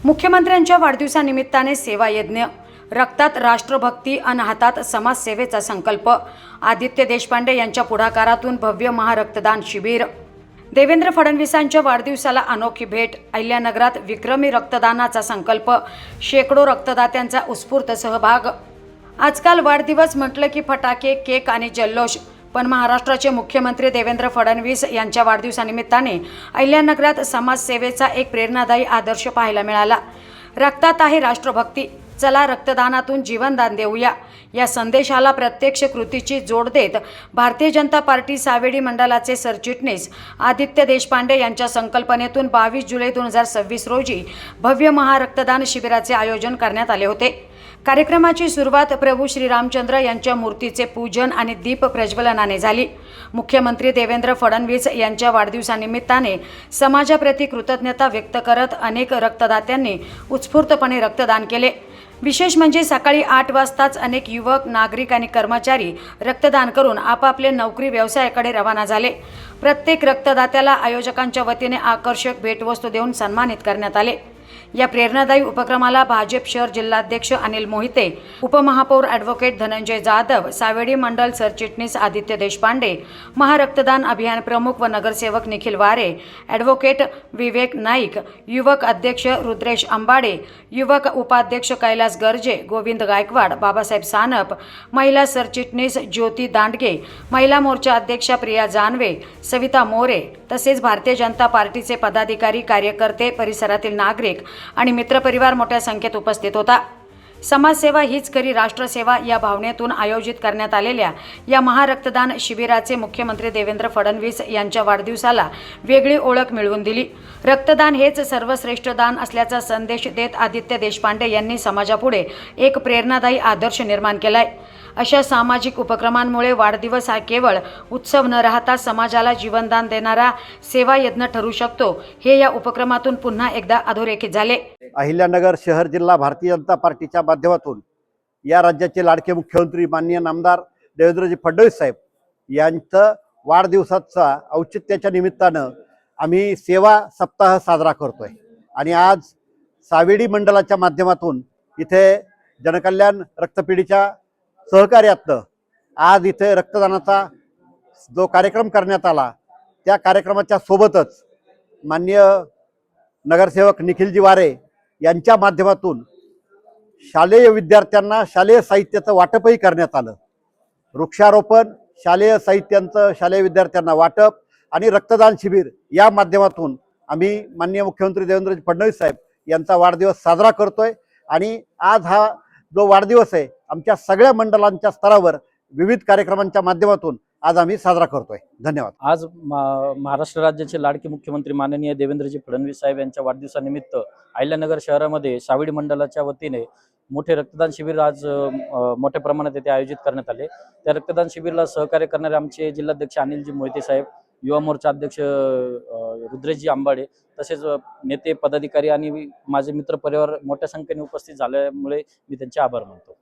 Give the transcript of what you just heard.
मुख्यमंत्र्यांच्या वाढदिवसानिमित्ताने सेवा यज्ञ, रक्तात राष्ट्रभक्ती अन हातात समाजसेवेचा संकल्प। आदित्य देशपांडे यांच्या पुढाकारातून भव्य महारक्तदान शिबिर। देवेंद्र फडणवीसांच्या वाढदिवसाला अनोखी भेट। अहिल्यानगरात विक्रमी रक्तदानाचा संकल्प, शेकडो रक्तदात्यांचा उत्स्फूर्त सहभाग। आजकाल वाढदिवस म्हटलं की फटाके, केक आणि जल्लोष, पण महाराष्ट्राचे मुख्यमंत्री देवेंद्र फडणवीस यांच्या वाढदिवसानिमित्ताने अहिल्यानगरात समाजसेवेचा एक प्रेरणादायी आदर्श पाहायला मिळाला। रक्तात आहे राष्ट्रभक्ती, चला रक्तदानातून जीवनदान देऊया, या संदेशाला प्रत्यक्ष कृतीची जोड देत भारतीय जनता पार्टी सावेडी मंडलाचे सरचिटणीस आदित्य देशपांडे यांच्या संकल्पनेतून 22 जुलै 2026 रोजी भव्य महारक्तदान शिबिराचे आयोजन करण्यात आले होते। कार्यक्रमाची सुरुवात प्रभू श्रीरामचंद्र यांच्या मूर्तीचे पूजन आणि दीप प्रज्वलनाने झाली। मुख्यमंत्री देवेंद्र फडणवीस यांच्या वाढदिवसानिमित्ताने समाजाप्रती कृतज्ञता व्यक्त करत अनेक रक्तदात्यांनी उत्स्फूर्तपणे रक्तदान केले। विशेष म्हणजे सकाळी 8 वाजताच अनेक युवक, नागरिक आणि कर्मचारी रक्तदान करून आपापले नोकरी व्यवसायाकडे रवाना झाले। प्रत्येक रक्तदात्याला आयोजकांच्या वतीने आकर्षक भेटवस्तू देऊन सन्मानित करण्यात आले। या प्रेरणादायी उपक्रमाला भाजप शहर जिल्हाध्यक्ष अनिल मोहिते, उपमहापौर ॲडव्होकेट धनंजय जाधव, सावेडी मंडल सरचिटणीस आदित्य देशपांडे, महारक्तदान अभियान प्रमुख व नगरसेवक निखिल वारे, ॲडव्होकेट विवेक नाईक, युवक अध्यक्ष रुद्रेश अंबाडे, युवक उपाध्यक्ष कैलास गर्जे, गोविंद गायकवाड, बाबासाहेब सानप, महिला सरचिटणीस ज्योती दांडगे, महिला मोर्चा अध्यक्षा प्रिया जानवे, सविता मोरे तसेच भारतीय जनता पार्टीचे पदाधिकारी, कार्यकर्ते, परिसरातील नागरिक आणि मित्रपरिवार मोठ्या संख्येत उपस्थित होता। समाजसेवा हीच खरी राष्ट्रसेवा या भावनेतून आयोजित करण्यात आलेल्या या महारक्तदान शिबिराचे मुख्यमंत्री देवेंद्र फडणवीस यांच्या वाढदिवसाला वेगळी ओळख मिळवून दिली। रक्तदान हेच सर्वश्रेष्ठ दान असल्याचा संदेश देत आदित्य देशपांडे यांनी समाजापुढे एक प्रेरणादायी आदर्श निर्माण केलाय। अशा सामाजिक उपक्रमांमुळे वाढदिवस हा केवळ उत्सव न राहता समाजाला जीवनदान देणारा सेवा यज्ञ ठरू शकतो, हे या उपक्रमातून पुन्हा एकदा अधोरेखित झाले। अहिल्यानगर शहर जिल्हा भारतीय जनता पार्टीच्या माध्यमातून या राज्याचे लाडके मुख्यमंत्री माननीय नामदार देवेंद्रजी फडणवीस साहेब यांचं वाढदिवसाचा औचित्याच्या निमित्तानं आम्ही सेवा सप्ताह साजरा करतोय आणि आज सावेडी मंडलाच्या माध्यमातून इथे जनकल्याण रक्तपेढीच्या सहकार्यातनं आज इथे रक्तदानाचा जो कार्यक्रम करण्यात आला, त्या कार्यक्रमाच्या सोबतच माननीय नगरसेवक निखिलजी वारे यांच्या माध्यमातून शालेय विद्यार्थ्यांना शालेय साहित्याचं वाटपही करण्यात आलं। वृक्षारोपण, शालेय साहित्यांचं शालेय विद्यार्थ्यांना वाटप आणि रक्तदान शिबिर या माध्यमातून आम्ही माननीय मुख्यमंत्री देवेंद्र फडणवीस साहेब यांचा वाढदिवस साजरा करतोय। आणि आज हा जो वाढदिवस आहे आमच्या सगळ्या मंडलांच्या स्तरावर विविध कार्यक्रमांच्या माध्यमातून आज आम्ही साजरा करतोय। धन्यवाद। आज महाराष्ट्र राज्याचे लाडके मुख्यमंत्री माननीय देवेंद्रजी फडणवीस साहेब यांच्या वाढदिवसानिमित्त अहिल्यानगर शहरामध्ये सावेडी मंडलाच्या वतीने मोठे रक्तदान शिबिर आज मोठ्या प्रमाणात येथे आयोजित करण्यात आले। त्या रक्तदान शिबिराला सहकार्य करणारे आमचे जिल्हाध्यक्ष अनिलजी मोहिते साहेब, युवा मोर्चा अध्यक्ष रुद्रेशजी अंबाडे तसेच नेते, पदाधिकारी आणि माझे मित्रपरिवार मोठ्या संख्येने उपस्थित झाल्यामुळे मी त्यांचे आभार मानतो।